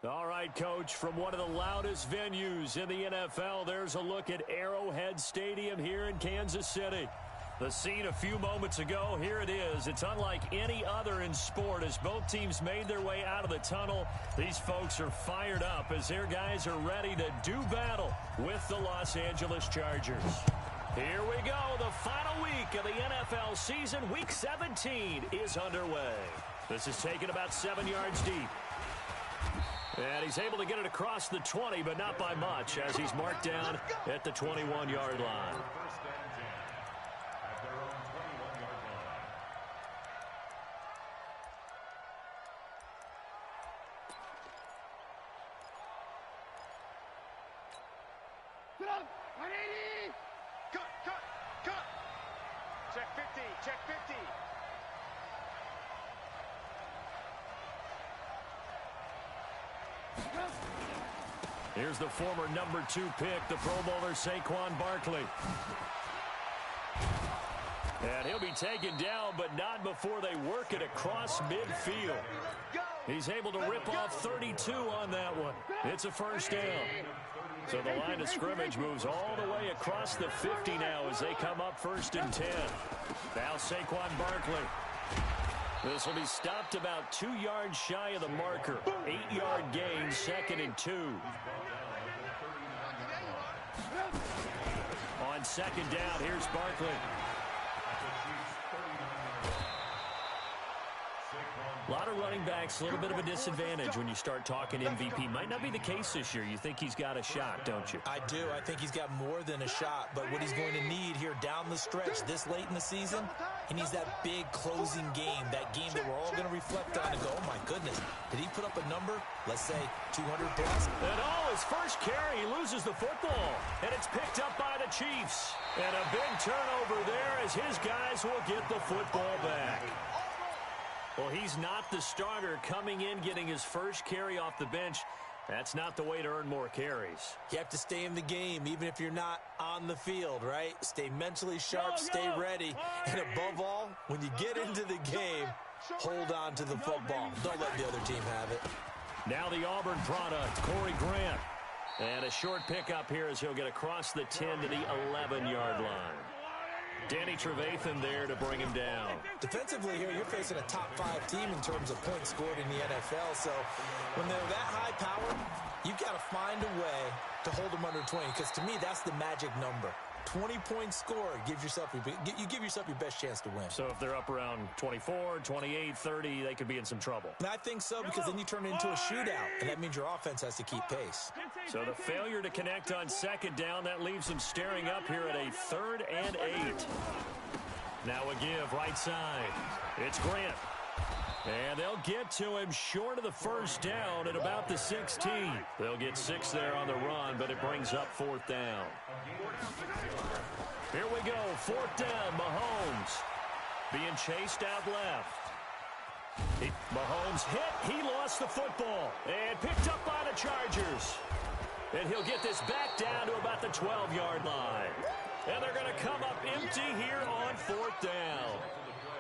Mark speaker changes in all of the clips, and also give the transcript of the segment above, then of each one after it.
Speaker 1: All right, Coach, from one of the loudest venues in the NFL, there's a look at Arrowhead Stadium here in Kansas City. The scene a few moments ago, here it is. It's unlike any other in sport as both teams made their way out of the tunnel. These folks are fired up as their guys are ready to do battle with the Los Angeles Chargers. Here we go. The final week of the NFL season, Week 17, is underway. This is taken about 7 yards deep. And he's able to get it across the 20, but not by much, as he's marked down at the 21-yard line.
Speaker 2: Cut. Check 50, check 50.
Speaker 1: Here's the former number 2 pick, the Pro Bowler Saquon Barkley. And he'll be taken down, but not before they work it across midfield. He's able to rip off 32 on that one. It's a first down. So the line of scrimmage moves all the way across the 50 now as they come up 1st and 10. Now Saquon Barkley. This will be stopped about 2 yards shy of the marker. 8-yard gain, 2nd and 2. On 2nd down, here's Barkley. A lot of running backs, a little bit of a disadvantage when you start talking MVP. Might not be the case this year. You think he's got a shot, don't you?
Speaker 3: I do. I think he's got more than a shot. But what he's going to need here down the stretch this late in the season, he needs that big closing game, that game that we're all going to reflect on and go, oh, my goodness, did he put up a number, let's say 200 plus?
Speaker 1: And his first carry, he loses the football. And it's picked up by the Chiefs. And a big turnover there as his guys will get the football back. Well, he's not the starter coming in, getting his first carry off the bench. That's not the way to earn more carries.
Speaker 3: You have to stay in the game, even if you're not on the field, right? Stay mentally sharp, stay ready. And above all, when you get into the game, hold on to the football. Don't let the other team have it.
Speaker 1: Now the Auburn product, Corey Grant. And a short pickup here as he'll get across the 10 to the 11-yard line. Danny Trevathan there to bring him down.
Speaker 3: Defensively here, you're facing a top 5 team in terms of points scored in the NFL. So when they're that high powered, you've got to find a way to hold them under 20. Because to me, that's the magic number. 20 points scored, you give yourself your best chance to win.
Speaker 1: So if they're up around 24, 28, 30, they could be in some trouble.
Speaker 3: And I think so, because then you turn it into a shootout, and that means your offense has to keep pace.
Speaker 1: So the failure to connect on 2nd down, that leaves them staring up here at a 3rd and 8. Now a give right side. It's Grant. And they'll get to him short of the first down at about the 16. They'll get 6 there on the run, but it brings up 4th down. Here we go, 4th down, Mahomes. Being chased out left. Mahomes hit, he lost the football. And picked up by the Chargers. And he'll get this back down to about the 12-yard line. And they're going to come up empty here on 4th down.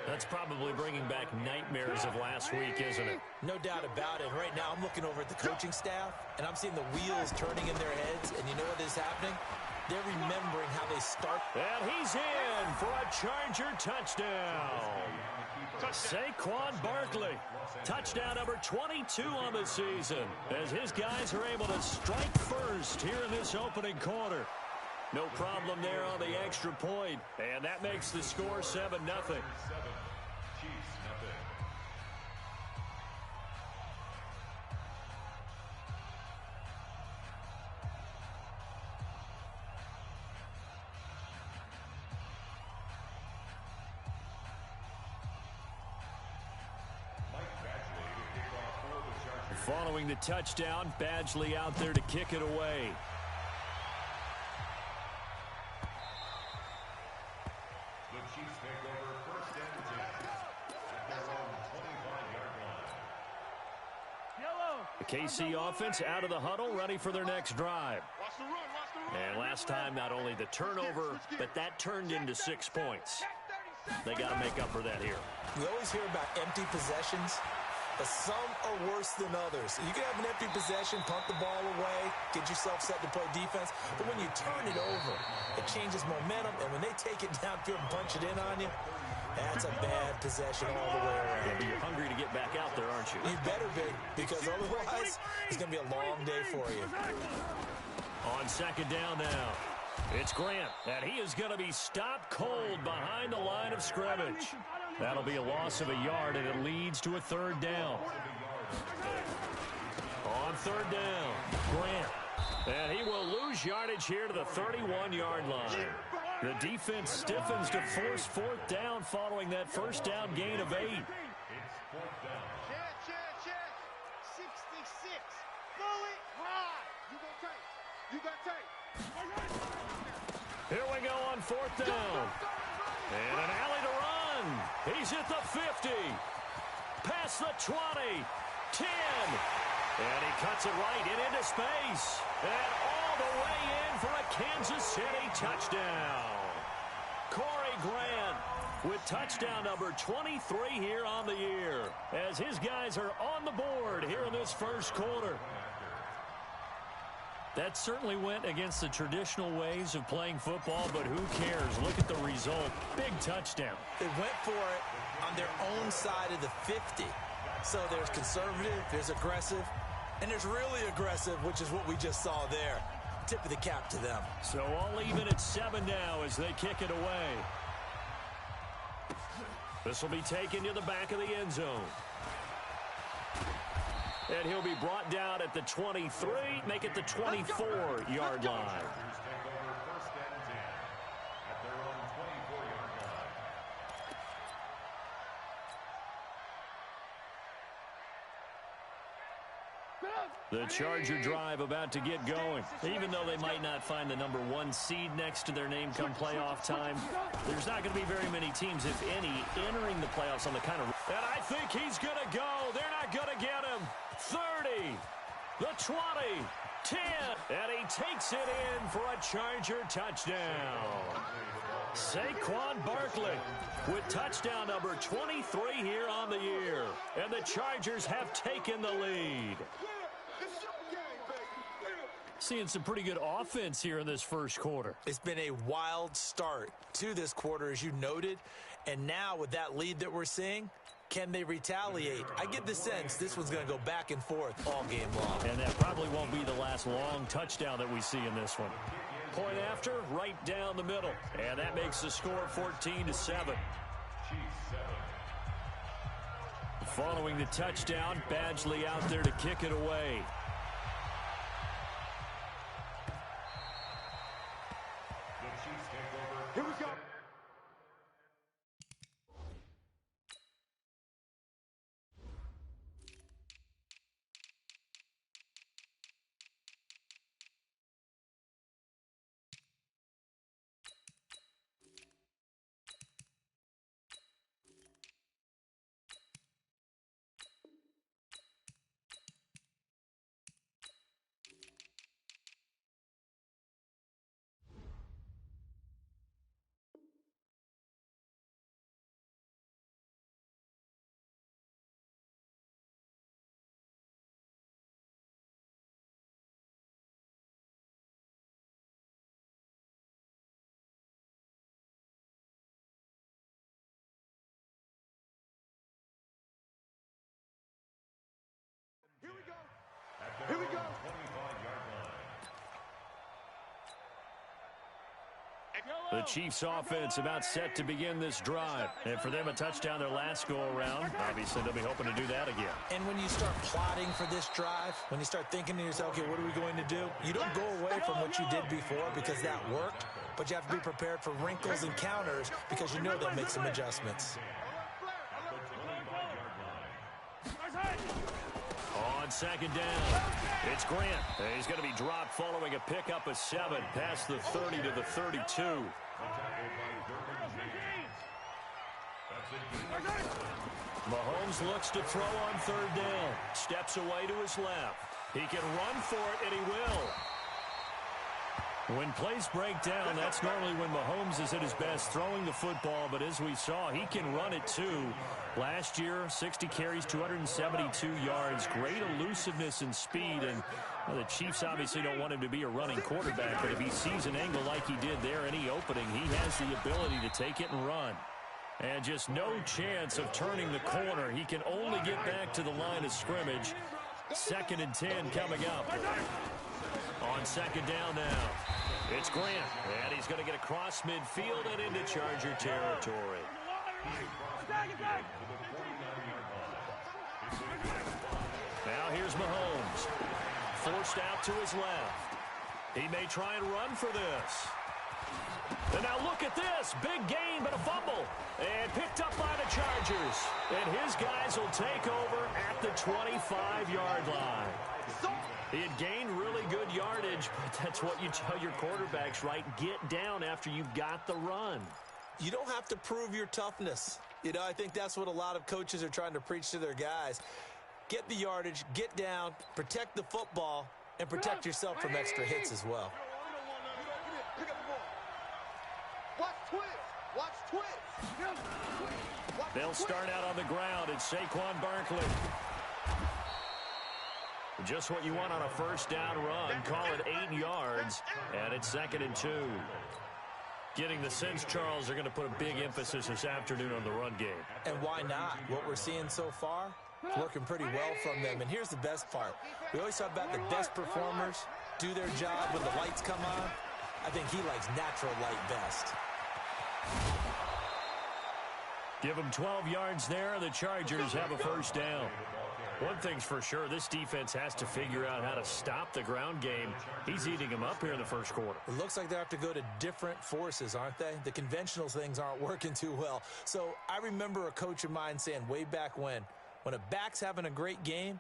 Speaker 1: That's probably bringing back nightmares of last week, isn't it?
Speaker 3: No doubt about it. Right now, I'm looking over at the coaching staff, and I'm seeing the wheels turning in their heads. And you know what is happening? They're remembering how they start.
Speaker 1: And he's in for a Charger touchdown. Saquon Barkley. Touchdown number 22 on the season, as his guys are able to strike first here in this opening quarter. No problem there on the extra point, and that makes the score 7-0. Following the touchdown, Badgley out there to kick it away. The KC offense out of the huddle, ready for their next drive. And last time, not only the turnover, but that turned into 6 points. They got to make up for that here.
Speaker 3: We always hear about empty possessions. but some are worse than others. You can have an empty possession, punt the ball away, get yourself set to play defense, but when you turn it over, it changes momentum, and when they take it downfield and punch it in on you, that's a bad possession all the way around.
Speaker 1: Yeah, but you're hungry to get back out there, aren't you?
Speaker 3: You better be, because otherwise it's going to be a long day for you.
Speaker 1: On second down now, it's Grant, and he is going to be stopped cold behind the line of scrimmage. That'll be a loss of a yard, and it leads to a third down. On third down, Grant. And he will lose yardage here to the 31-yard line. The defense stiffens to force fourth down following that first down gain of 8.
Speaker 2: Check. 66. Fully high. You got tape.
Speaker 1: Here we go on fourth down. And an alley to run. He's at the 50. Past the 20. 10. And he cuts it right and into space. And all the way in for a Kansas City touchdown. Corey Grant with touchdown number 23 here on the year, as his guys are on the board here in this first quarter. That certainly went against the traditional ways of playing football, but who cares? Look at the result. Big touchdown.
Speaker 3: They went for it on their own side of the 50. So there's conservative, there's aggressive, and there's really aggressive, which is what we just saw there. Tip of the cap to them.
Speaker 1: So all even at 7 now as they kick it away. This will be taken to the back of the end zone. And he'll be brought down at the 23, make it the 24-yard line. The Charger drive about to get going. Even though they might not find the number 1 seed next to their name come playoff time, there's not going to be very many teams, if any, entering the playoffs on the kind of... And I think he's going to go. They're not going to get him. 30, the 20, 10, and he takes it in for a Charger touchdown. Saquon Barkley with touchdown number 23 here on the year. And the Chargers have taken the lead. Seeing some pretty good offense here in this first quarter.
Speaker 3: It's been a wild start to this quarter, as you noted. And now with that lead that we're seeing, can they retaliate? I get the sense this one's going to go back and forth all game long.
Speaker 1: And that probably won't be the last long touchdown that we see in this one. Point after, right down the middle. And that makes the score 14-7. Following the touchdown, Badgley out there to kick it away.
Speaker 2: Here we go. Here we go.
Speaker 1: The Chiefs offense about set to begin this drive. And for them, a touchdown their last go-around. Obviously, they'll be hoping to do that again.
Speaker 3: And when you start plotting for this drive, when you start thinking to yourself, okay, what are we going to do? You don't go away from what you did before because that worked, but you have to be prepared for wrinkles and counters because you know they'll make some adjustments.
Speaker 1: On second down, it's Grant. He's going to be dropped following a pickup of 7 past the 30 to the 32. Mahomes looks to throw on third down. Steps away to his left. He can run for it, and he will. When plays break down, that's normally when Mahomes is at his best throwing the football, but as we saw, he can run it too. Last year, 60 carries, 272 yards, great elusiveness and speed, and the Chiefs obviously don't want him to be a running quarterback, but if he sees an angle like he did there, any opening, he has the ability to take it and run. And just no chance of turning the corner. He can only get back to the line of scrimmage. 2nd and 10 coming up. On 2nd down now, it's Grant, and he's going to get across midfield and into Charger territory. Now here's Mahomes. Forced out to his left. He may try and run for this. And now look at this. Big gain, but a fumble. And picked up by the Chargers. And his guys will take over at the 25-yard line. He had gained really good yardage, but that's what you tell your quarterbacks, right? Get down after you've got the run.
Speaker 3: You don't have to prove your toughness. You know, I think that's what a lot of coaches are trying to preach to their guys. Get the yardage, get down, protect the football, and protect yourself from extra hits as well.
Speaker 2: Watch twist. Watch twist.
Speaker 1: They'll start out on the ground. It's Saquon Barkley. Just what you want on a first down run. Call it 8 yards, and it's 2nd and 2. Getting the sense, Charles, they're going to put a big emphasis this afternoon on the run game.
Speaker 3: And why not? What we're seeing so far, it's working pretty well from them. And here's the best part. We always talk about the best performers do their job when the lights come on. I think he likes natural light best.
Speaker 1: Give them 12 yards there. The Chargers have a first down. One thing's for sure, this defense has to figure out how to stop the ground game. He's eating them up here in the first quarter.
Speaker 3: It looks like they have to go to different forces, aren't they? The conventional things aren't working too well. So I remember a coach of mine saying way back when a back's having a great game,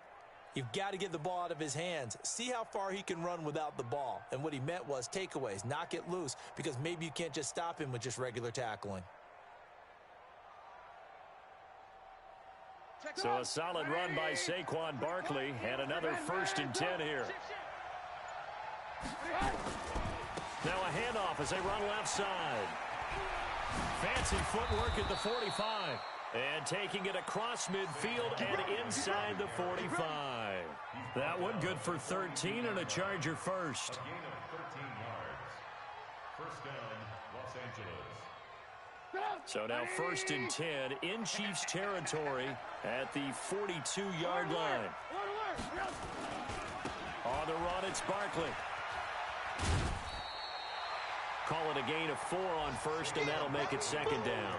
Speaker 3: you've got to get the ball out of his hands. See how far he can run without the ball. And what he meant was takeaways, knock it loose, because maybe you can't just stop him with just regular tackling.
Speaker 1: So a solid run by Saquon Barkley, and another 1st and 10 here. Now a handoff as they run left side. Fancy footwork at the 45. And taking it across midfield and inside the 45. That one good for 13 and a Charger first. So now 1st and 10 in Chiefs territory at the 42-yard line. On the run, it's Barkley. Call it a gain of 4 on first, and that'll make it 2nd down.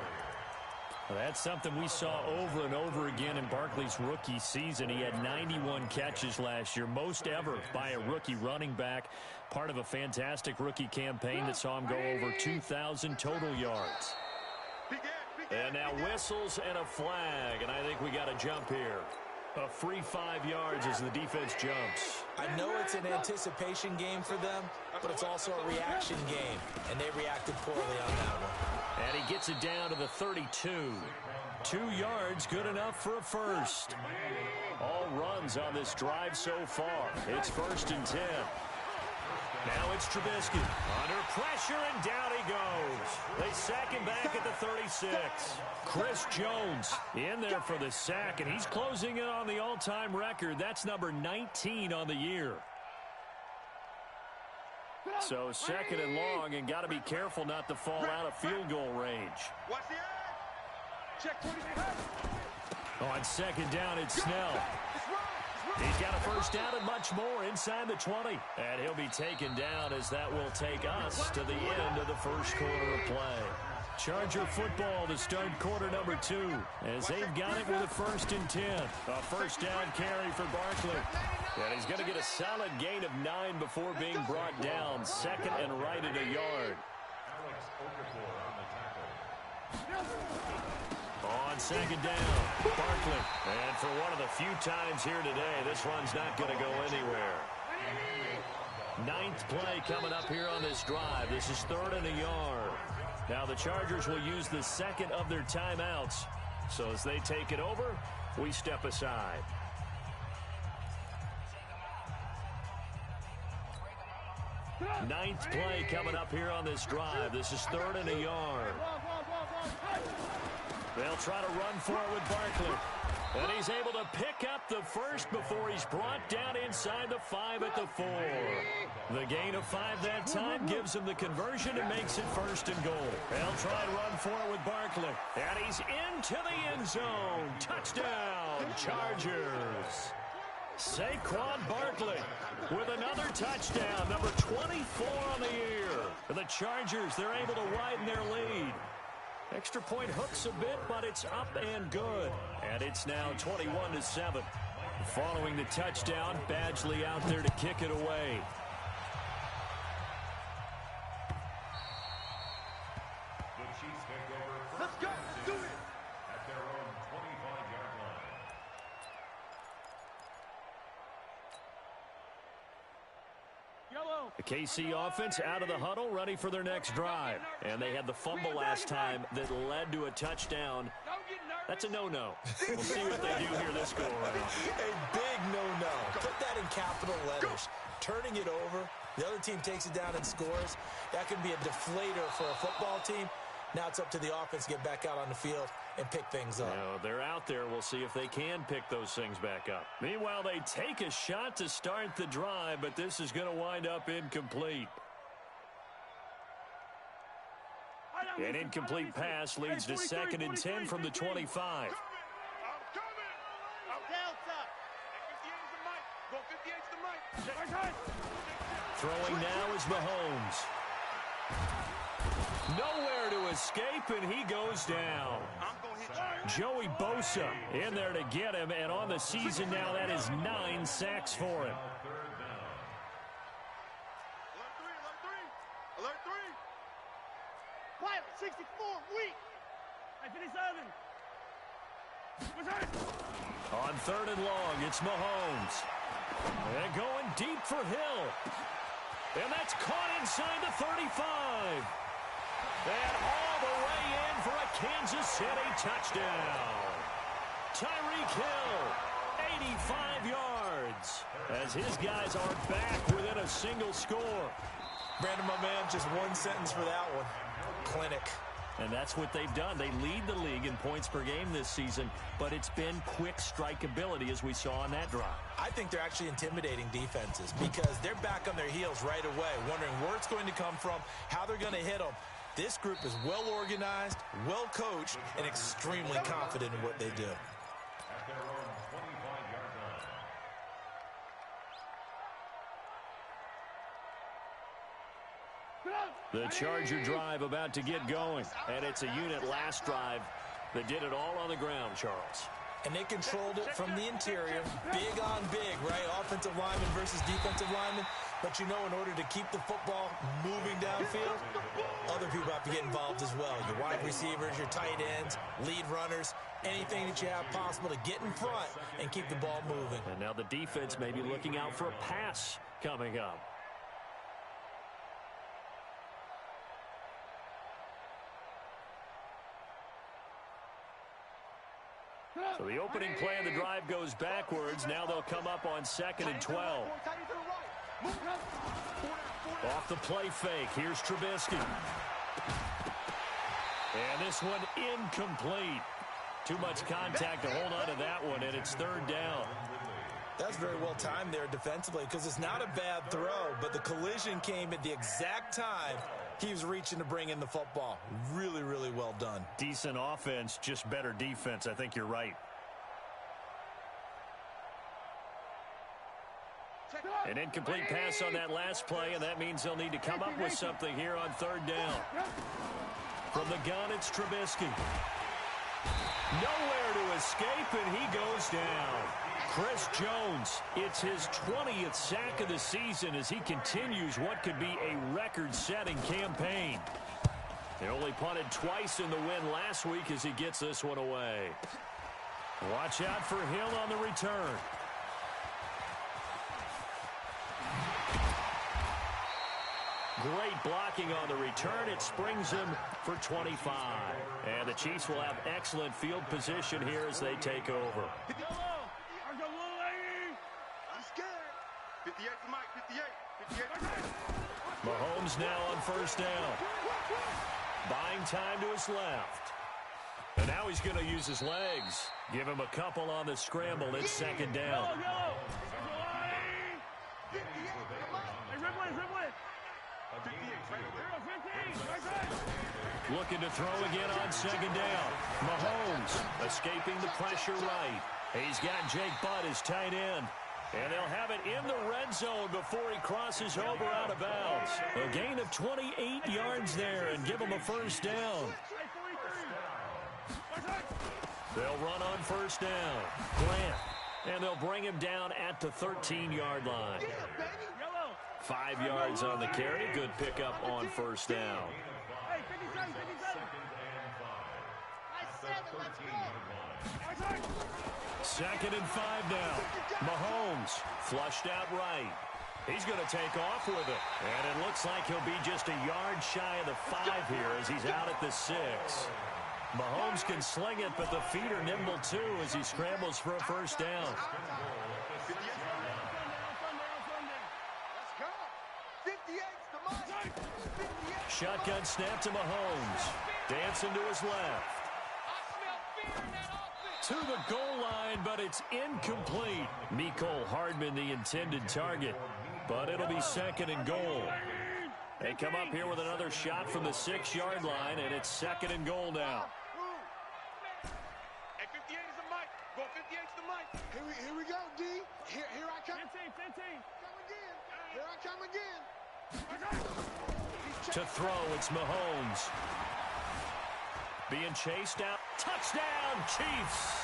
Speaker 1: Well, that's something we saw over and over again in Barkley's rookie season. He had 91 catches last year, most ever by a rookie running back. Part of a fantastic rookie campaign that saw him go over 2,000 total yards. And now whistles and a flag, and I think we got a jump here. A free 5 yards as the defense jumps.
Speaker 3: I know it's an anticipation game for them, but it's also a reaction game, and they reacted poorly on that one.
Speaker 1: And he gets it down to the 32. 2 yards, good enough for a first. All runs on this drive so far. It's 1st and 10. Now it's Trubisky under pressure, and down he goes. They sack him back at the 36. Chris Jones in there for the sack, and he's closing in on the all-time record. That's number 19 on the year. So 2nd and long, and got to be careful not to fall out of field goal range.
Speaker 2: Watch the eye. Check 20.
Speaker 1: On 2nd down, it's Snell. He's got a first down and much more inside the 20. And he'll be taken down as that will take us to the end of the first quarter of play. Charger football to start quarter number 2 as they've got it with a 1st and 10. A first down carry for Barkley. And he's going to get a solid gain of 9 before being brought down. 2nd and right at a yard. On 2nd down, Barkley. And for one of the few times here today, this run's not going to go anywhere. 9th play coming up here on this drive. This is 3rd and a yard. Now the Chargers will use the 2nd of their timeouts. So as they take it over, we step aside. Ninth play coming up here on this drive. This is 3rd and a yard. They'll try to run for it with Barkley. And he's able to pick up the first before he's brought down inside the 5 at the 4. The gain of 5 that time gives him the conversion and makes it 1st and goal. They'll try and run for it with Barkley. And he's into the end zone. Touchdown, Chargers. Saquon Barkley with another touchdown, number 24 on the year. For the Chargers, they're able to widen their lead. Extra point hooks a bit, but it's up and good. And it's now 21-7. Following the touchdown, Badgley out there to kick it away.
Speaker 4: The Chiefs take over.
Speaker 2: Let's go. Do it.
Speaker 4: At their own 25-yard line.
Speaker 2: Yellow.
Speaker 1: The KC offense out of the huddle, ready for their next drive. And they had the fumble last time that led to a touchdown.
Speaker 2: Don't get nervous.
Speaker 1: That's a no-no. We'll see what they do here this go-around.
Speaker 3: A big no-no. Put that in capital letters. Turning it over, the other team takes it down and scores. That can be a deflator for a football team. Now it's up to the offense to get back out on the field and pick things up.
Speaker 1: Now, they're out there. We'll see if they can pick those things back up. Meanwhile, they take a shot to start the drive, but this is going to wind up incomplete. An incomplete pass leads to 2nd and 10 from the 25.
Speaker 2: I'm coming. I'm Delta. 58's the mic. Go 58's the mic.
Speaker 1: Throwing now is Mahomes. Nowhere to escape, and he goes down.
Speaker 2: I'm going to hit you.
Speaker 1: Joey Bosa in there to get him, and on the season now, that is 9 sacks for him.
Speaker 2: Alert 3. Pilot 64, weak. I 57. What's that?
Speaker 1: On 3rd and long, it's Mahomes. And going deep for Hill. And that's caught inside the 35. And all the way in for a Kansas City touchdown. Tyreek Hill, 85 yards, as his guys are back within a single score.
Speaker 3: Brandon, my man, just one sentence for that one. Clinic.
Speaker 1: And that's what they've done. They lead the league in points per game this season, but it's been quick strikeability as we saw on that drive.
Speaker 3: I think they're actually intimidating defenses because they're back on their heels right away, wondering where it's going to come from, how they're going to hit them. This group is well organized, well coached, and extremely confident in what they do.
Speaker 4: At their own 25-yard line.
Speaker 1: The Charger drive about to get going, and it's a unit last drive that did it all on the ground, Charles.
Speaker 3: And they controlled it from the interior, big on big, right? Offensive lineman versus defensive lineman. But you know, in order to keep the football moving downfield, other people have to get involved as well. Your wide receivers, your tight ends, lead runners, anything that you have possible to get in front and keep the ball moving.
Speaker 1: And now the defense may be looking out for a pass coming up. So the opening play of the drive goes backwards. Now they'll come up on 2nd and 12. Off the play fake. Here's Trubisky. And this one incomplete. Too much contact to hold on to that one, and it's 3rd down.
Speaker 3: That's very well timed there defensively because it's not a bad throw, but the collision came at the exact time he was reaching to bring in the football. Really, really well done.
Speaker 1: Decent offense, just better defense. I think you're right. An incomplete pass on that last play, and that means they'll need to come up with something here on 3rd down. From the gun, it's Trubisky. Nowhere to escape, and he goes down. Chris Jones, it's his 20th sack of the season as he continues what could be a record-setting campaign. They only punted twice in the win last week as he gets this one away. Watch out for Hill on the return. Great blocking on the return. It springs him for 25. And the Chiefs will have excellent field position here as they take over.
Speaker 2: I'm scared. 58 to Mike.
Speaker 1: Mahomes now on first down. Buying time to his left. And now he's going to use his legs. Give him a couple on the scramble. It's second down. Looking to throw again on second down. Mahomes escaping the pressure right. He's got Jake Butt, his tight end. And they'll have it in the red zone before he crosses over out of bounds. A gain of 28 yards there and give him a first down. They'll run on first down. Grant. And they'll bring him down at the 13-yard line. 5 yards on the carry. Good pickup on first down. Second and 5 now. Mahomes flushed out right. He's going to take off with it. And it looks like he'll be just a yard shy of the 5 here as he's out at the 6. Mahomes can sling it, but the feet are nimble too as he scrambles for a first down. Shotgun snap to Mahomes. Dancing to his left. To the goal line, but it's incomplete. Mecole Hardman, the intended target, but it'll be second and goal. They come up here with another shot from the 6-yard line, and it's second and goal now.
Speaker 2: Hey, 58 is the mic. Go 58 is the mic. Here we go, D. Here I come. 15. Come again. Here I come again.
Speaker 1: To throw, it's Mahomes. Being chased out. Touchdown, Chiefs.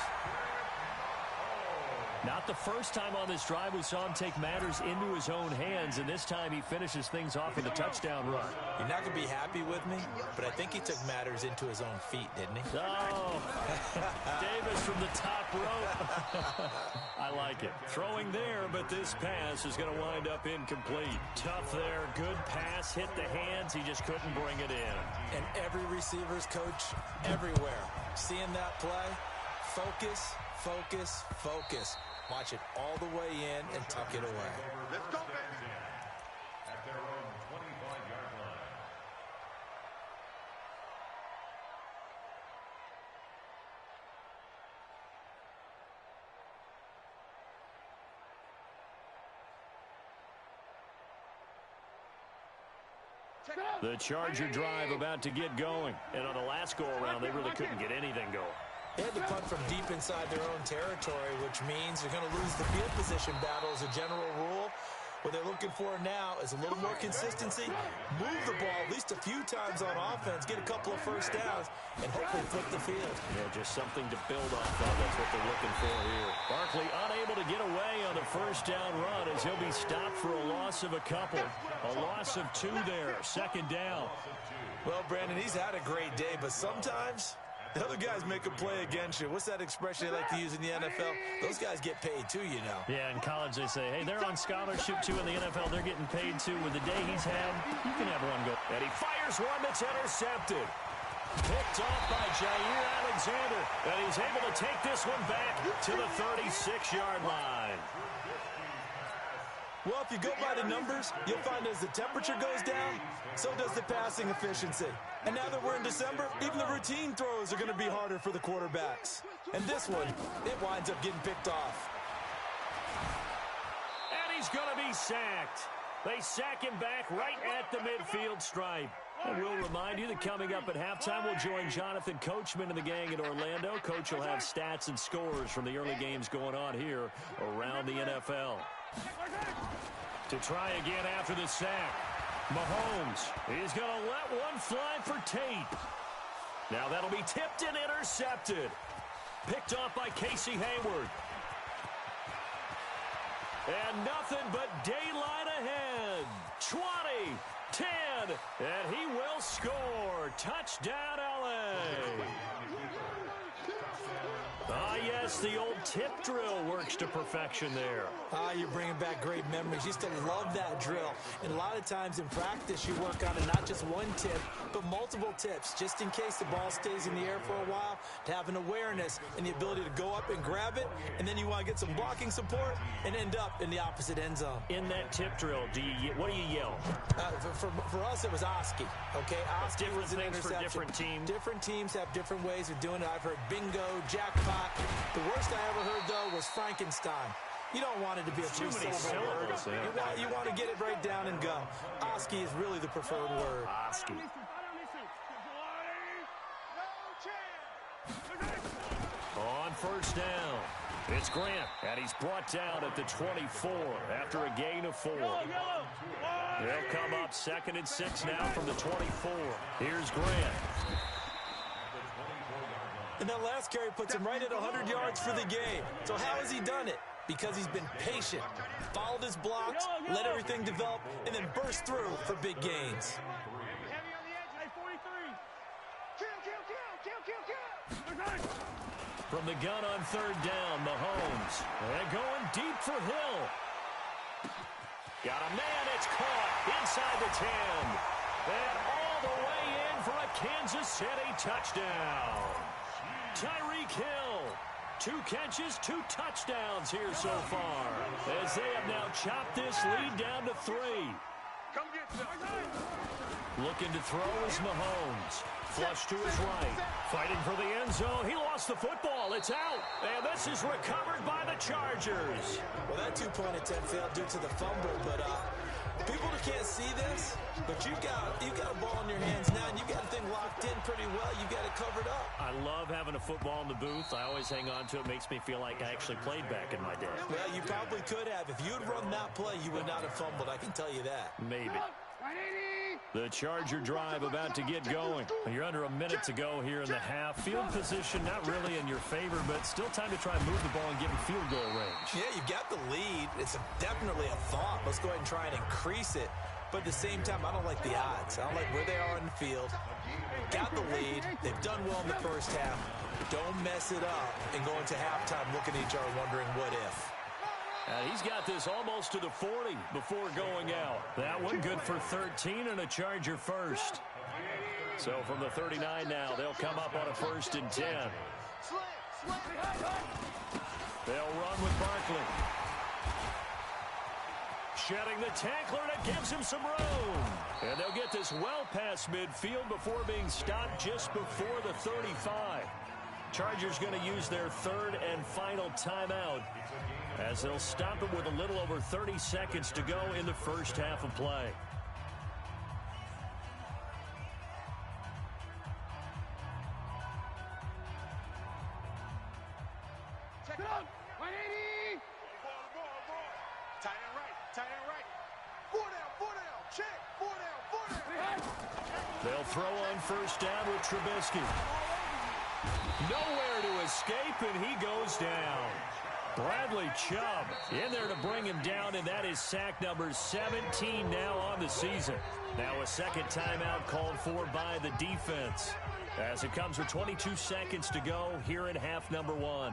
Speaker 1: Not the first time on this drive we saw him take matters into his own hands, and this time he finishes things off with a touchdown run.
Speaker 3: You're not going to be happy with me, but I think he took matters into his own feet, didn't he?
Speaker 1: Oh, Davis from the top rope. I like it. Throwing there, but this pass is going to wind up incomplete. Tough there. Good pass. Hit the hands. He just couldn't bring it in.
Speaker 3: And every receiver's coach everywhere. Seeing that play, focus, focus, focus. Watch it all the way in and tuck it away.
Speaker 2: Let's go, baby.
Speaker 4: At their own 25-yard line.
Speaker 1: The Charger drive about to get going. And on the last go-around, they really couldn't get anything going.
Speaker 3: They had to punt from deep inside their own territory, which means they're going to lose the field position battle as a general rule. What they're looking for now is a little more consistency, move the ball at least a few times on offense, get a couple of first downs, and hopefully flip the field.
Speaker 1: Yeah, just something to build off of. That's what they're looking for here. Barkley unable to get away on the first down run as he'll be stopped for a loss of a couple. A loss of 2 there, second down.
Speaker 3: Well, Brandon, he's had a great day, but sometimes the other guys make a play against you. What's that expression they like to use in the NFL? Those guys get paid too, you know.
Speaker 1: Yeah, in college they say, hey, they're on scholarship too. In the NFL, they're getting paid too. With the day he's had, you can have one go. And he fires one that's intercepted. Picked off by Jair Alexander. And he's able to take this one back to the 36-yard line.
Speaker 3: Well, if you go by the numbers, you'll find as the temperature goes down, so does the passing efficiency. And now that we're in December, even the routine throws are going to be harder for the quarterbacks. And this one, it winds up getting picked off.
Speaker 1: And he's going to be sacked. They sack him back right at the midfield stripe. And we'll remind you that coming up at halftime, we'll join Jonathan Coachman and the gang in Orlando. Coach will have stats and scores from the early games going on here around the NFL. To try again after the sack. Mahomes is going to let one fly for Tate. Now that'll be tipped and intercepted. Picked off by Casey Hayward. And nothing but daylight ahead. 20, 10, and he will score. Touchdown, L.A. Ah, yes, guess the old tip drill works to perfection there.
Speaker 3: You're bringing back great memories. Used to love that drill. And a lot of times in practice, you work on it, not just one tip, but multiple tips, just in case the ball stays in the air for a while, to have an awareness and the ability to go up and grab it, and then you want to get some blocking support and end up in the opposite end zone.
Speaker 1: In that tip drill, what do you yell?
Speaker 3: For us, it was Oski. Okay, Oski was an
Speaker 1: things
Speaker 3: interception.
Speaker 1: For different teams.
Speaker 3: Different teams have different ways of doing it. I've heard bingo, jackpot. The worst I ever heard, though, was Frankenstein. You don't want it to be a three-syllable word. You want to get it right down and go. Oski is really the preferred word.
Speaker 1: Oski. On first down, it's Grant, and he's brought down at the 24 after a gain of 4. They'll come up 2nd and 6 now from the 24. Here's Grant.
Speaker 3: And that last carry puts him right at 100 yards for the game. So how has he done it? Because he's been patient, followed his blocks, let everything develop, and then burst through for big gains.
Speaker 1: From the gun on 3rd down, Mahomes. And going deep for Hill. Got a man, it's caught inside the 10. And all the way in for a Kansas City touchdown. Tyreek Hill. 2 catches, 2 touchdowns here so far, as they have now chopped this lead down to 3.
Speaker 2: Come get some.
Speaker 1: Looking to throw is Mahomes. Flush to his right. Fighting for the end zone. He lost the football. It's out. And this is recovered by the Chargers.
Speaker 3: Well, that 2-point attempt failed due to the fumble, but people that can't see this, but you got a ball in your hands now, and you got the thing locked in pretty well. You got it covered up.
Speaker 1: I love having a football in the booth. I always hang on to it. Makes me feel like I actually played back in my day.
Speaker 3: Well, you probably could have. If you had run that play, you would not have fumbled. I can tell you that.
Speaker 1: Maybe. The Charger drive about to get going. You're under a minute to go here in the half. Field position not really in your favor, but still time to try and move the ball and get in field goal range.
Speaker 3: Yeah, you've got the lead. It's definitely a thought. Let's go ahead and try and increase it. But at the same time, I don't like the odds. I don't like where they are in the field. Got the lead. They've done well in the first half. Don't mess it up and go into halftime looking at each other wondering what if.
Speaker 1: And he's got this almost to the 40 before going out. That one good for 13 and a Charger first. So from the 39 now, they'll come up on a 1st and 10. They'll run with Barkley. Shedding the tackler, and it gives him some room. And they'll get this well past midfield before being stopped just before the 35. Chargers going to use their 3rd and final timeout, as they'll stop it with a little over 30 seconds to go in the first half of play.
Speaker 2: Check it out. 180. Ball. Tight end right. 4 down. Check. 4 down.
Speaker 1: They'll throw on first down with Trubisky. Nowhere to escape, and he goes down. Bradley Chubb in there to bring him down, and that is sack number 17 now on the season. Now a second timeout called for by the defense, as it comes with 22 seconds to go here in half number 1.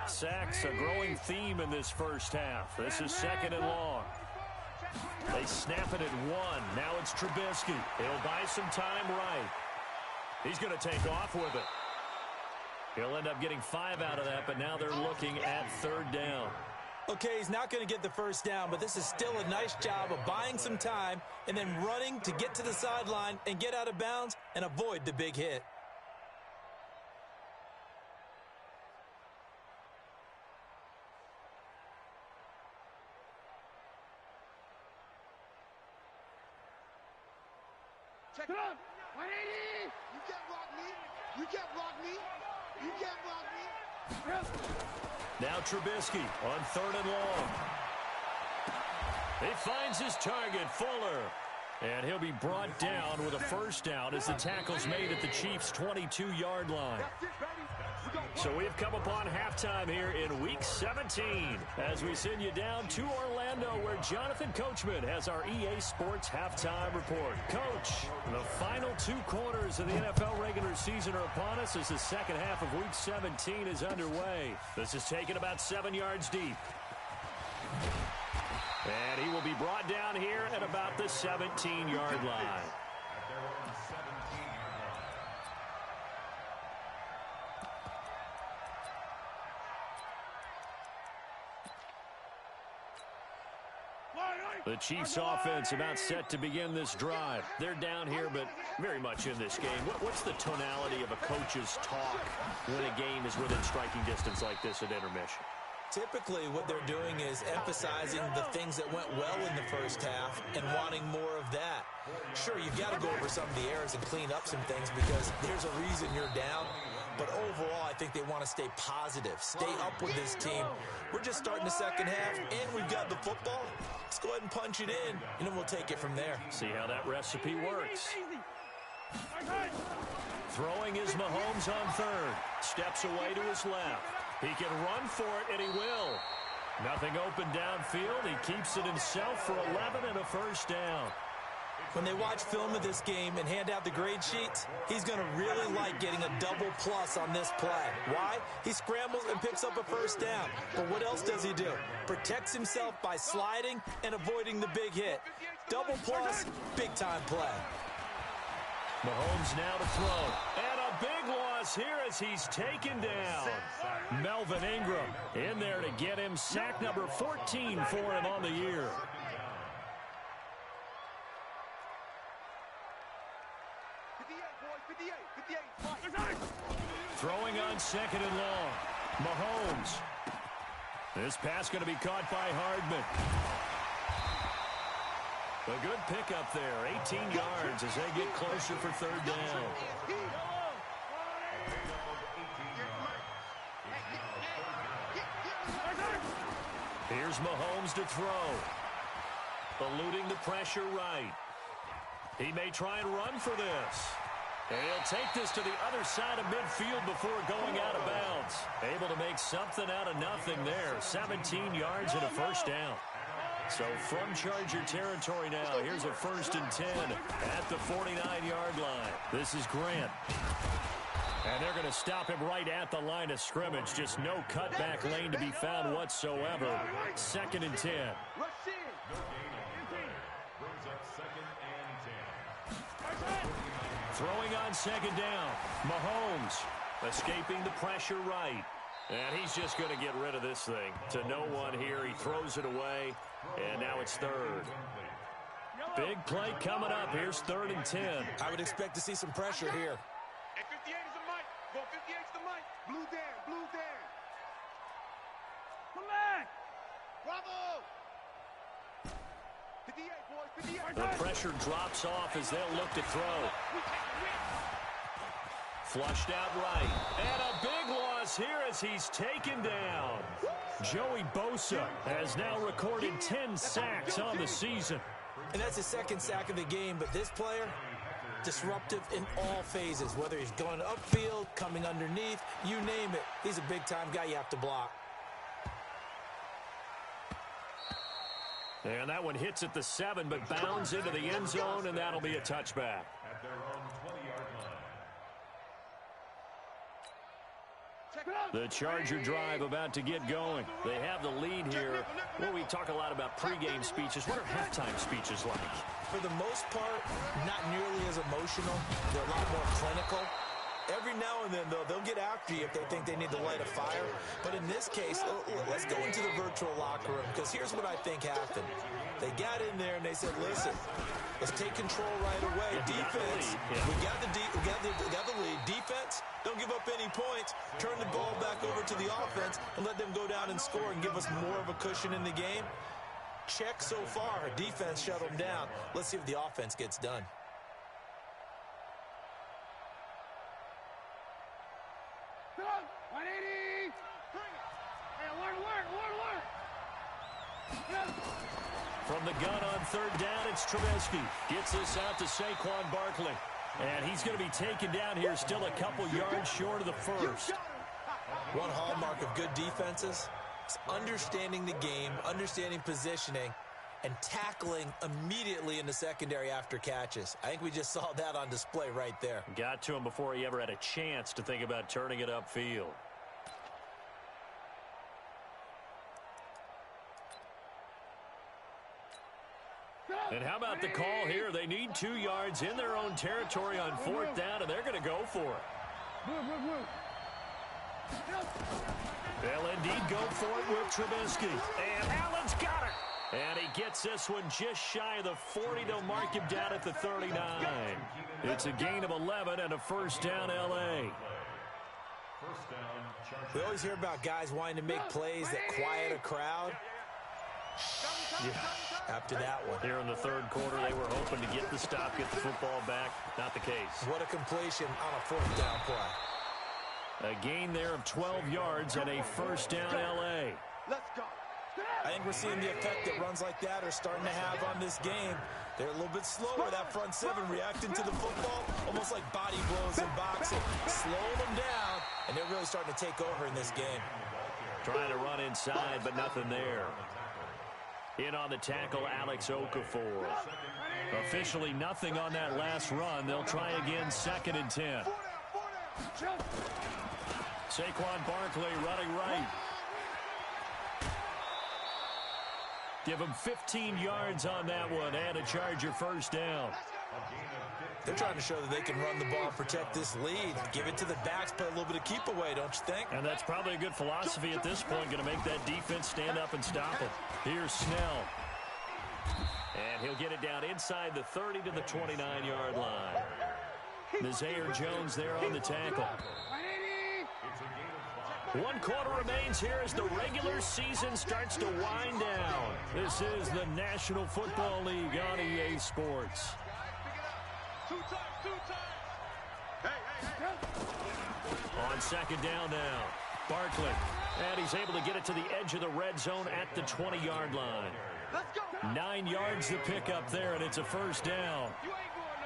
Speaker 1: Sacks, a growing theme in this first half. This is 2nd and long. They snap it at 1. Now it's Trubisky. He'll buy some time right. He's going to take off with it. He'll end up getting 5 out of that, but now they're looking at 3rd down.
Speaker 3: Okay, he's not going to get the first down, but this is still a nice job of buying some time and then running to get to the sideline and get out of bounds and avoid the big hit.
Speaker 2: Check it out. 180. You can't block me.
Speaker 1: Now Trubisky on 3rd and long. He finds his target, Fuller. And he'll be brought down with a first down as the tackle's made at the Chiefs' 22-yard line. So we've come upon halftime here in Week 17 as we send you down to Orlando where Jonathan Coachman has our EA Sports Halftime Report. Coach, the final 2 quarters of the NFL regular season are upon us as the second half of Week 17 is underway. This is taken about 7 yards deep. And he will be brought down here at about the 17-yard line. The Chiefs offense about set to begin this drive. They're down here, but very much in this game. What's the tonality of a coach's talk when a game is within striking distance like this at intermission?
Speaker 3: Typically, what they're doing is emphasizing the things that went well in the first half and wanting more of that. Sure, you've got to go over some of the errors and clean up some things because there's a reason you're down. But overall, I think they want to stay positive, stay up with this team. We're just starting the second half, and we've got the football. Let's go ahead and punch it in, and then we'll take it from there.
Speaker 1: See how that recipe works. Throwing is Mahomes on 3rd. Steps away to his left. He can run for it, and he will. Nothing open downfield. He keeps it himself for 11 and a first down.
Speaker 3: When they watch film of this game and hand out the grade sheets, he's going to really like getting a double plus on this play. Why? He scrambles and picks up a first down. But what else does he do? Protects himself by sliding and avoiding the big hit. Double plus, big-time play.
Speaker 1: Mahomes now to throw. And a big loss here as he's taken down. Melvin Ingram in there to get him sack number 14 for him on the year. Throwing on 2nd and long. Mahomes. This pass going to be caught by Hardman. A good pickup there, 18 yards as they get closer for 3rd down. Here's Mahomes to throw. Eluding the pressure right. He may try and run for this. And he'll take this to the other side of midfield before going out of bounds. Able to make something out of nothing there. 17 yards and a first down. So from Charger territory now, here's a 1st and 10 at the 49-yard line. This is Grant. And they're going to stop him right at the line of scrimmage. Just no cutback lane to be found whatsoever. 2nd and 10. Throwing on 2nd down. Mahomes escaping the pressure right. And he's just going to get rid of this thing. To no one here. He throws it away. And now it's 3rd. Big play coming up. Here's 3rd and 10.
Speaker 3: I would expect to see some pressure here.
Speaker 2: And 58 is the mic. Go 58 is the mic. Blue Dan, blue Dan. Come back. Bravo. 58, boys, 58.
Speaker 1: The pressure drops off as they'll look to throw. Flushed out right. And a big loss here as he's taken down. Joey Bosa has now recorded 10 sacks on the season.
Speaker 3: And that's his 2nd sack of the game, but this player, disruptive in all phases, whether he's going upfield, coming underneath, you name it. He's a big-time guy you have to block.
Speaker 1: And that one hits at the 7, but bounds into the end zone, and that'll be a touchback.
Speaker 4: At their own 20-yard line.
Speaker 1: The Charger drive about to get going. They have the lead here. Well, we talk a lot about pregame speeches. What are halftime speeches like?
Speaker 3: For the most part, not nearly as emotional. They're a lot more clinical. Every now and then, though, they'll get after you if they think they need to light a fire. But in this case, let's go into the virtual locker room, because here's what I think happened. They got in there and they said, listen, let's take control right away. Defense, we got the lead. Defense, don't give up any points. Turn the ball back over to the offense and let them go down and score and give us more of a cushion in the game. Check so far. Defense shut them down. Let's see if the offense gets done.
Speaker 1: It's Trubisky. Gets this out to Saquon Barkley. And he's going to be taken down here, still a couple yards short of the first.
Speaker 3: One hallmark of good defenses is understanding the game, understanding positioning, and tackling immediately in the secondary after catches. I think we just saw that on display right there.
Speaker 1: Got to him before he ever had a chance to think about turning it upfield. And how about the call here? They need 2 yards in their own territory on 4th down, and they're going to go for it. They'll indeed go for it with Trubisky. And Allen's got it. And he gets this one just shy of the 40. They'll mark him down at the 39. It's a gain of 11 and a first down, L.A.
Speaker 3: We always hear about guys wanting to make plays that quiet a crowd. Yeah, after that one.
Speaker 1: Here in the third quarter, they were hoping to get the stop, get the football back. Not the case.
Speaker 3: What a completion on a 4th down play.
Speaker 1: A gain there of 12 yards and a first down, L.A.
Speaker 2: Let's go.
Speaker 3: I think we're seeing the effect that runs like that are starting to have on this game. They're a little bit slower, that front seven, reacting to the football, almost like body blows in boxing. Slowing them down, and they're really starting to take over in this game.
Speaker 1: Trying to run inside, but nothing there. In on the tackle, Alex Okafor. Officially nothing on that last run. They'll try again, 2nd and 10. Saquon Barkley running right. Give him 15 yards on that one and a Charger first down.
Speaker 3: They're trying to show that they can run the ball, protect this lead, give it to the backs, play a little bit of keep away, don't you think?
Speaker 1: And that's probably a good philosophy at this point, going to make that defense stand up and stop it. Here's Snell. And he'll get it down inside the 30 to the 29-yard line. Nazaire Jones there on the tackle. 1 quarter remains here as the regular season starts to wind down. This is the National Football League on EA Sports.
Speaker 2: 2 times.
Speaker 1: On 2nd down now, Barkley. And he's able to get it to the edge of the red zone at the 20-yard line.
Speaker 2: Let's go.
Speaker 1: 9 yards to pick up there, and it's a first down.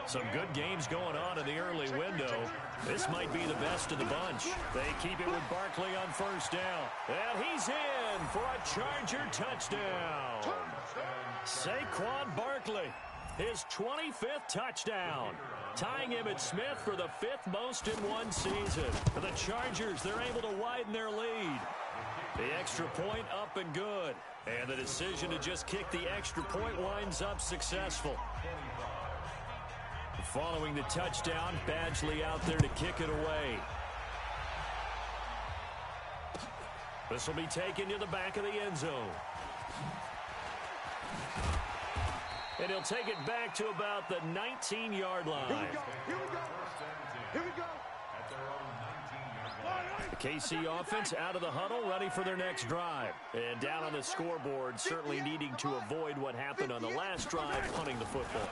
Speaker 1: Some good games going on in the early window. This might be the best of the bunch. They keep it with Barkley on first down. And he's in for a Charger touchdown. Saquon Barkley, his 25th touchdown. Tying him at Smith for the 5th most in one season. For the Chargers, they're able to widen their lead. The extra point up and good. And the decision to just kick the extra point winds up successful. Following the touchdown, Badgley out there to kick it away. This will be taken to the back of the end zone. And he'll take it back to about the 19-yard line.
Speaker 2: Here we go.
Speaker 1: The KC offense out of the huddle, ready for their next drive. And down on the scoreboard, certainly needing to avoid what happened on the last drive, punting the football.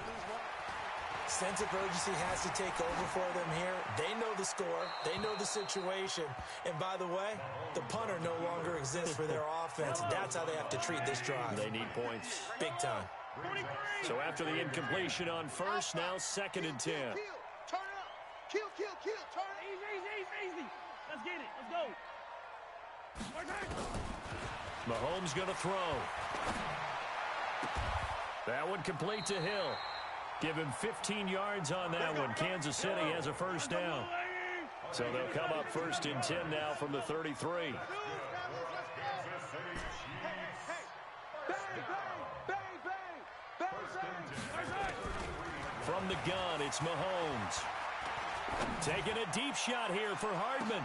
Speaker 3: Sense of urgency has to take over for them here. They know the score. They know the situation. And by the way, the punter no longer exists for their offense. That's how they have to treat this drive.
Speaker 1: They need points.
Speaker 3: Big time.
Speaker 1: So after the incompletion on first, now 2nd and 10.
Speaker 2: Turn up. Kill. Turn it.
Speaker 5: Easy. Let's get it. Let's go.
Speaker 1: Mahomes going to throw. That one complete to Hill. Give him 15 yards on that one. Kansas City has a first down. So they'll come up 1st and 10 now from the 33. From the gun, it's Mahomes. Taking a deep shot here for Hardman.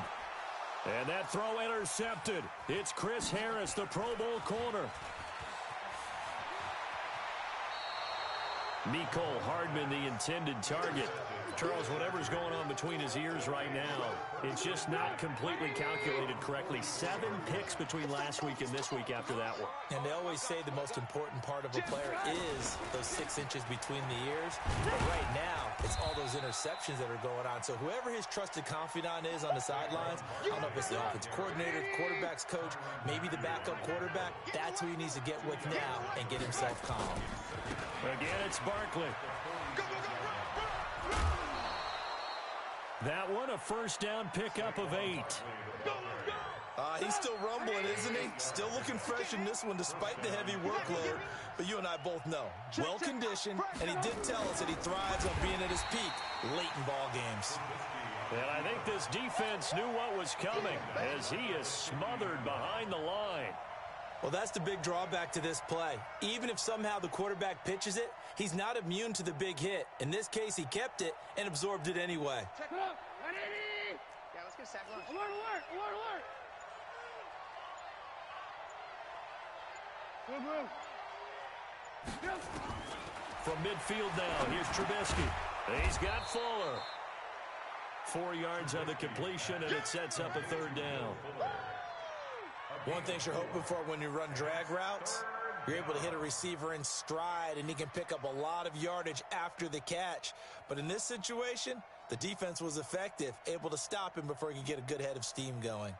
Speaker 1: And that throw intercepted. It's Chris Harris, the Pro Bowl corner. Mecole Hardman, the intended target. Charles, whatever's going on between his ears right now, it's just not completely calculated correctly. 7 picks between last week and this week after that one.
Speaker 3: And they always say the most important part of a player is those 6 inches between the ears. But right now, it's all those interceptions that are going on. So whoever his trusted confidant is on the sidelines, I don't know if it's the offensive coordinator, the quarterback's coach, maybe the backup quarterback, that's who he needs to get with now and get himself calm.
Speaker 1: Again, it's Barkley.
Speaker 2: Go, go, go, run.
Speaker 1: That one, a first down pickup of 8.
Speaker 3: He's still rumbling, isn't he? Still looking fresh in this one despite the heavy workload. But you and I both know, well-conditioned, and he did tell us that he thrives on being at his peak late in ball games.
Speaker 1: And I think this defense knew what was coming as he is smothered behind the line.
Speaker 3: Well, that's the big drawback to this play. Even if somehow the quarterback pitches it, he's not immune to the big hit. In this case, he kept it and absorbed it anyway.
Speaker 5: Check it up. Yeah, let's get a sack lunch. Alert, alert, alert, alert.
Speaker 1: From midfield now, here's Trubisky. He's got Fuller. 4 yards on the completion, and it sets up a third down.
Speaker 3: One thing you're hoping for when you run drag routes, you're able to hit a receiver in stride, and he can pick up a lot of yardage after the catch. But in this situation, the defense was effective, able to stop him before he could get a good head of steam going.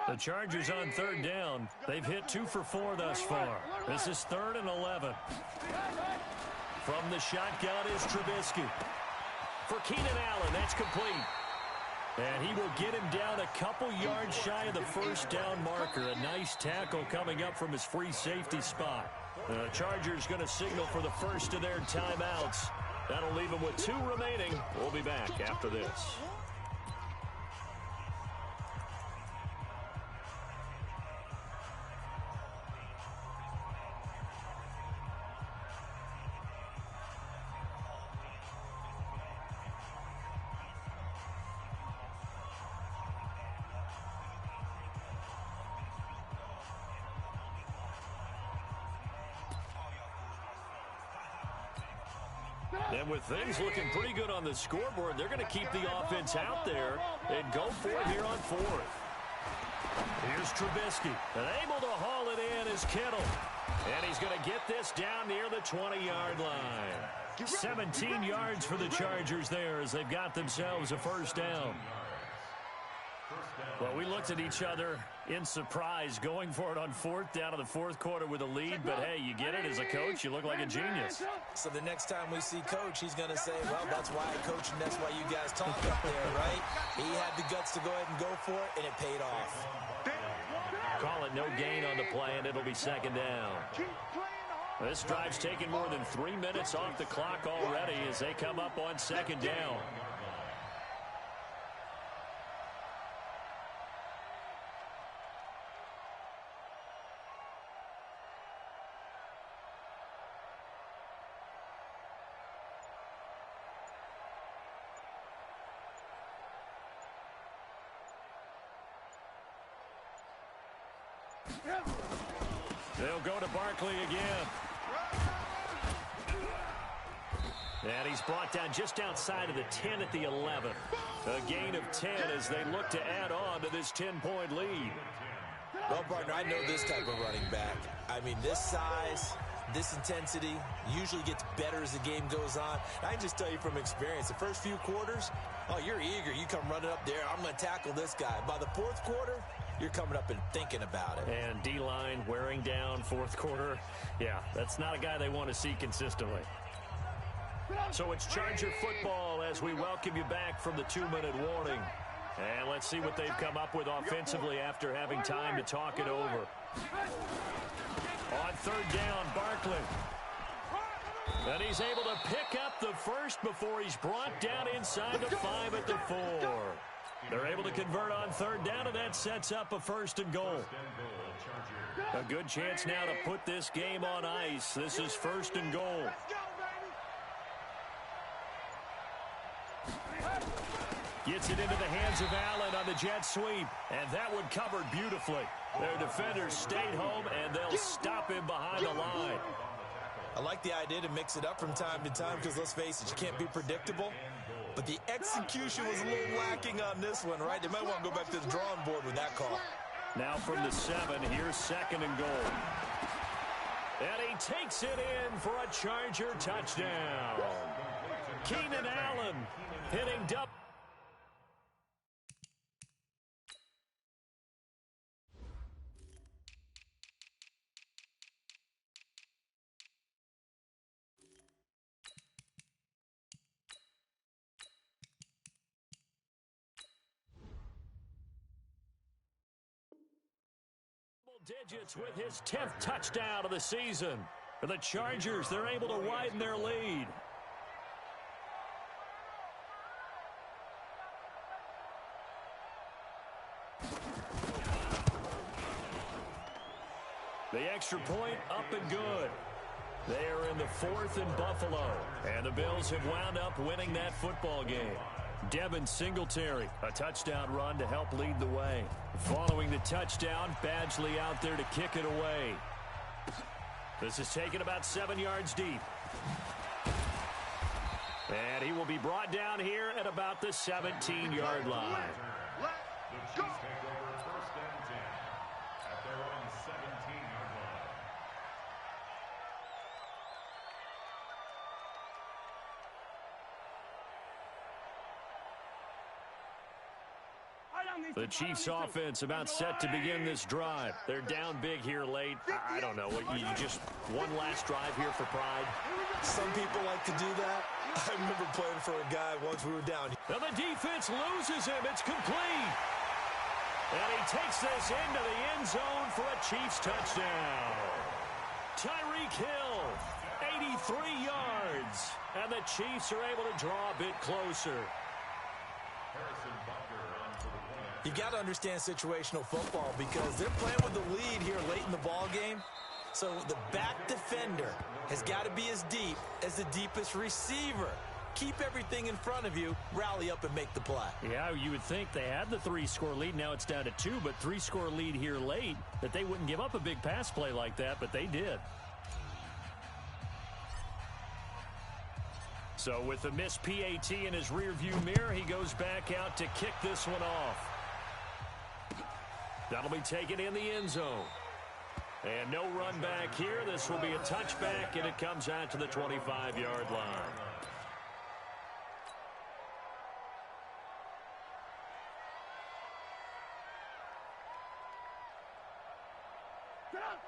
Speaker 1: The Chargers on third down. They've hit 2 for 4 thus far. This is 3rd and 11. From the shotgun is Trubisky. For Keenan Allen, that's complete. And he will get him down a couple yards shy of the first down marker. A nice tackle coming up from his free safety spot. The Chargers going to signal for the first of their timeouts. That'll leave them with 2 remaining. We'll be back after this. And with things looking pretty good on the scoreboard, they're going to keep the offense out there and go for it here on 4th. Here's Trubisky, and able to haul it in is Kittle. And he's going to get this down near the 20-yard line. 17 yards for the Chargers there as they've got themselves a first down. Well, we looked at each other in surprise going for it on 4th down in the 4th quarter with a lead. But, hey, you get it as a coach. You look like a genius.
Speaker 3: So the next time we see Coach, he's going to say, well, that's why I coach and that's why you guys talk up there, right? He had the guts to go ahead and go for it, and it paid off.
Speaker 1: Call it no gain on the play, and it'll be 2nd down. This drive's taken more than 3 minutes off the clock already as they come up on 2nd down. They'll go to Barkley again. And he's brought down just outside of the 10 at the 11. A gain of 10 as they look to add on to this 10-point lead.
Speaker 3: Well, partner, I know this type of running back. I mean, this size, this intensity usually gets better as the game goes on. I can just tell you from experience, the first few quarters, oh, you're eager. You come running up there, I'm going to tackle this guy. By the 4th quarter, you're coming up and thinking about it.
Speaker 1: And D-line wearing down 4th quarter. Yeah, that's not a guy they want to see consistently. So it's Charger football as we welcome you back from the 2-minute warning. And let's see what they've come up with offensively after having time to talk it over. On 3rd down, Barkley. And he's able to pick up the first before he's brought down inside the 5 at the 4. They're able to convert on 3rd down, and that sets up a 1st and goal. A good chance now to put this game on ice. This is 1st and goal. Gets it into the hands of Allen on the jet sweep, and that one covered beautifully. Their defenders stayed home, and they'll stop him behind the line.
Speaker 3: I like the idea to mix it up from time to time because, let's face it, you can't be predictable. But the execution was a little lacking on this one, right? They might want to go back to the drawing board with that call.
Speaker 1: Now from the 7, here's 2nd and goal. And he takes it in for a Charger touchdown. Keenan Allen hitting double. Digits with his 10th touchdown of the season. For the Chargers, they're able to widen their lead. The extra point up and good. They are in the 4th and Buffalo. And the Bills have wound up winning that football game. Devin Singletary, a touchdown run to help lead the way. Following the touchdown, Badgley out there to kick it away. This is taken about 7 yards deep. And he will be brought down here at about the 17-yard line.
Speaker 4: The Chiefs take over 1st and 10 at their own 17-yard line.
Speaker 1: The Chiefs offense about set to begin this drive. They're down big here late. I don't know. You just one last drive here for pride?
Speaker 3: Some people like to do that. I remember playing for a guy once we were down.
Speaker 1: Now the defense loses him. It's complete. And he takes this into the end zone for a Chiefs touchdown. Tyreek Hill, 83 yards. And the Chiefs are able to draw a bit closer.
Speaker 3: You got to understand situational football because they're playing with the lead here late in the ball game. So the back defender has got to be as deep as the deepest receiver. Keep everything in front of you, rally up and make the play.
Speaker 1: Yeah, you would think they had the 3-score lead. Now it's down to 2, but 3-score lead here late, that they wouldn't give up a big pass play like that, but they did. So with the missed PAT in his rearview mirror, he goes back out to kick this one off. That'll be taken in the end zone. And no run back here. This will be a touchback, and it comes out to the 25-yard line.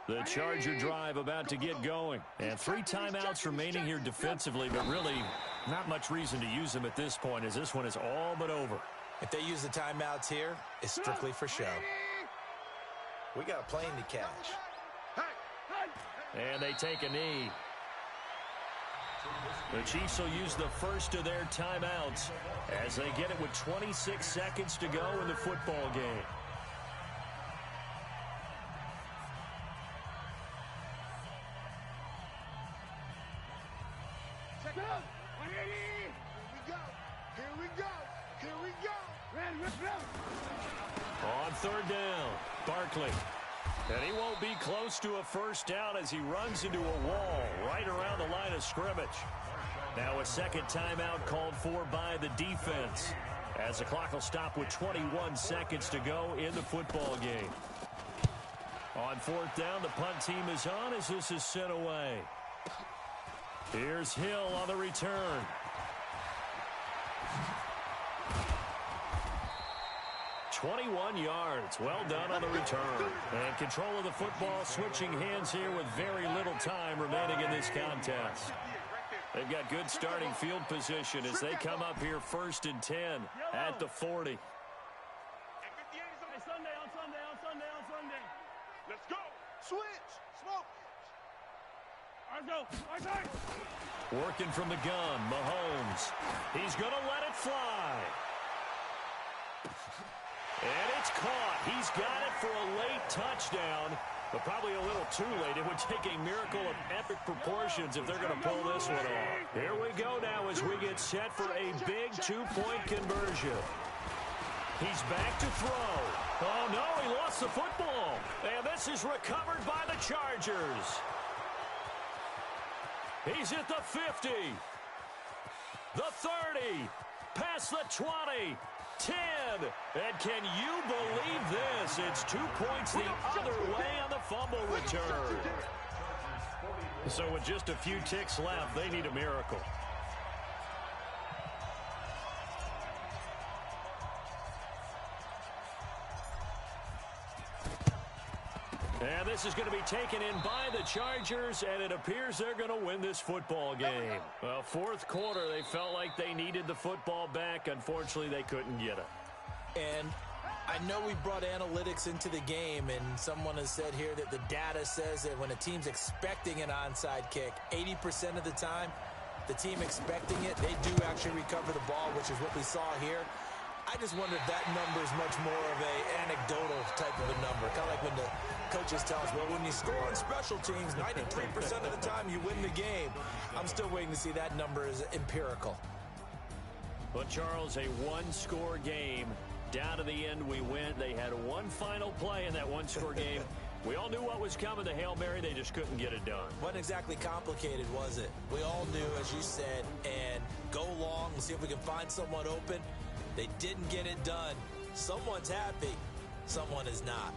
Speaker 1: The Charger drive about to get going. And 3 timeouts remaining here defensively, but really not much reason to use them at this point, as this one is all but over.
Speaker 3: If they use the timeouts here, it's strictly for show. We got a plane to catch.
Speaker 1: And they take a knee. The Chiefs will use the first of their timeouts as they get it with 26 seconds to go in the football game. On 3rd down, Barkley. And he won't be close to a first down as he runs into a wall right around the line of scrimmage. Now a second timeout called for by the defense as the clock will stop with 21 seconds to go in the football game. On 4th down, the punt team is on as this is sent away. Here's Hill on the return. $21 yards. Well done on the return. And control of the football switching hands here with very little time remaining in this contest. They've got good starting field position as they come up here 1st and 10 at the 40.
Speaker 2: On Sunday. Let's go. Switch. Smoke.
Speaker 1: Working from the gun, Mahomes. He's going to let it fly. And it's caught. He's got it for a late touchdown, but probably a little too late. It would take a miracle of epic proportions if they're going to pull this one off. Here we go now as we get set for a big 2-point conversion. He's back to throw. Oh, no, he lost the football. And this is recovered by the Chargers. He's at the 50. The 30. Past the 20. 10. And can you believe this? It's 2 points the other way on the fumble return. So with just a few ticks left, they need a miracle. And this is going to be taken in by the Chargers, and it appears they're going to win this football game. Well, 4th quarter, they felt like they needed the football back. Unfortunately, they couldn't get it.
Speaker 3: And I know we brought analytics into the game, and someone has said here that the data says that when a team's expecting an onside kick, 80% of the time, the team expecting it, they do actually recover the ball, which is what we saw here. I just wonder if that number is much more of an anecdotal type of a number. Kind of like when the coaches tell us, well, when you score on special teams, 93% of the time you win the game. I'm still waiting to see that number is empirical.
Speaker 1: Well, Charles, a one-score game. Down to the end we went. They had one final play in that one-score game. We all knew what was coming, the Hail Mary. They just couldn't get it done.
Speaker 3: Wasn't exactly complicated, was it? We all knew, as you said, and go long and see if we can find someone open. They didn't get it done. Someone's happy. Someone is not.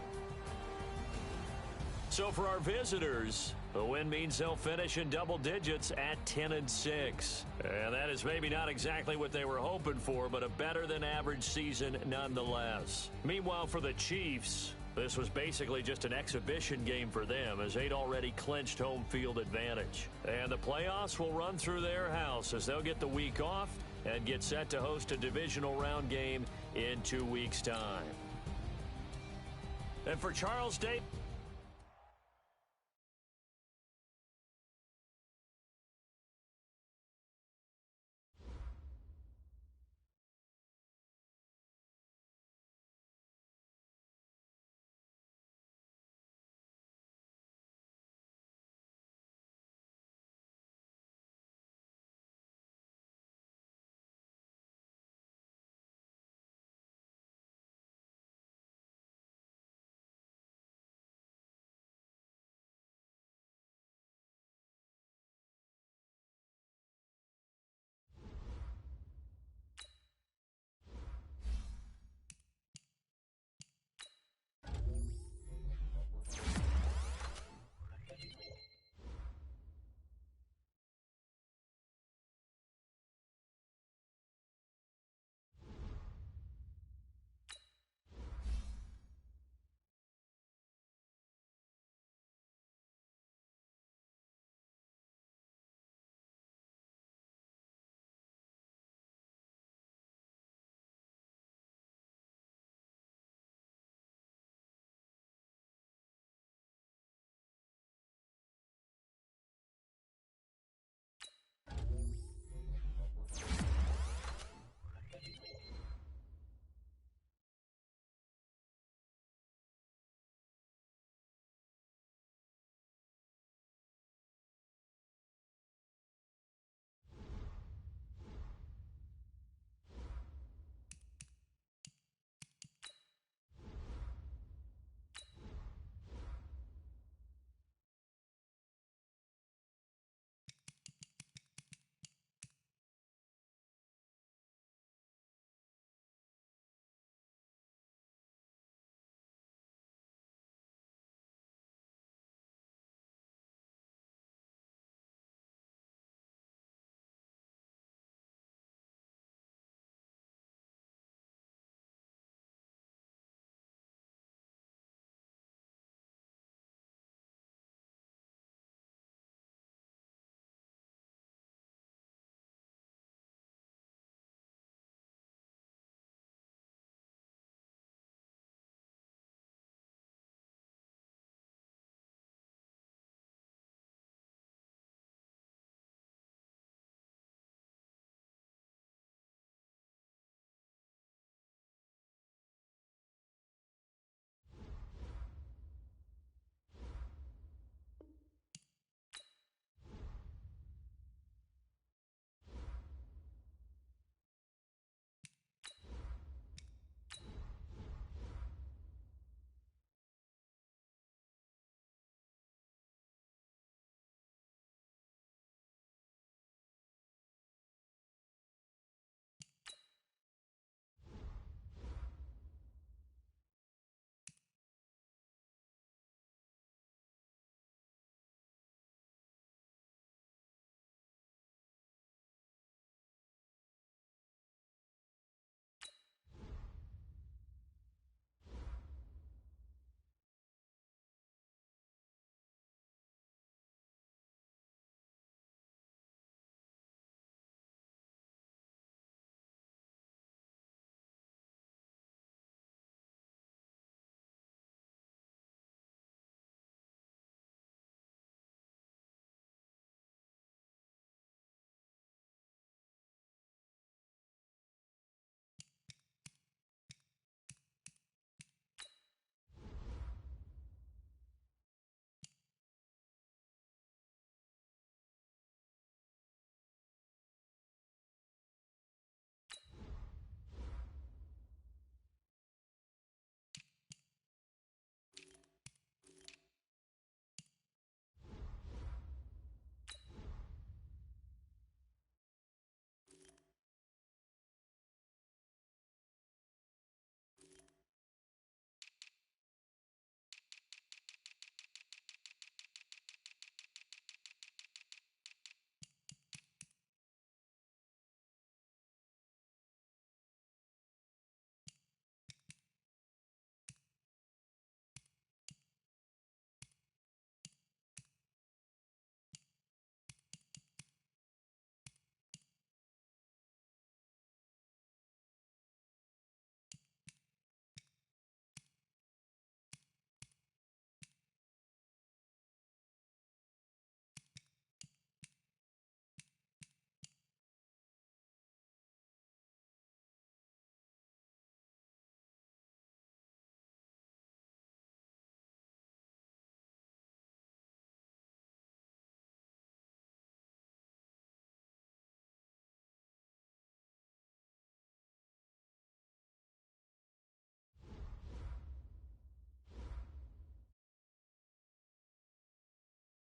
Speaker 1: So for our visitors, the win means they'll finish in double digits at 10-6. And that is maybe not exactly what they were hoping for, but a better than average season nonetheless. Meanwhile, for the Chiefs, this was basically just an exhibition game for them as they'd already clinched home field advantage. And the playoffs will run through their house as they'll get the week off and get set to host a divisional round game in 2 weeks' time. And for Charles Day...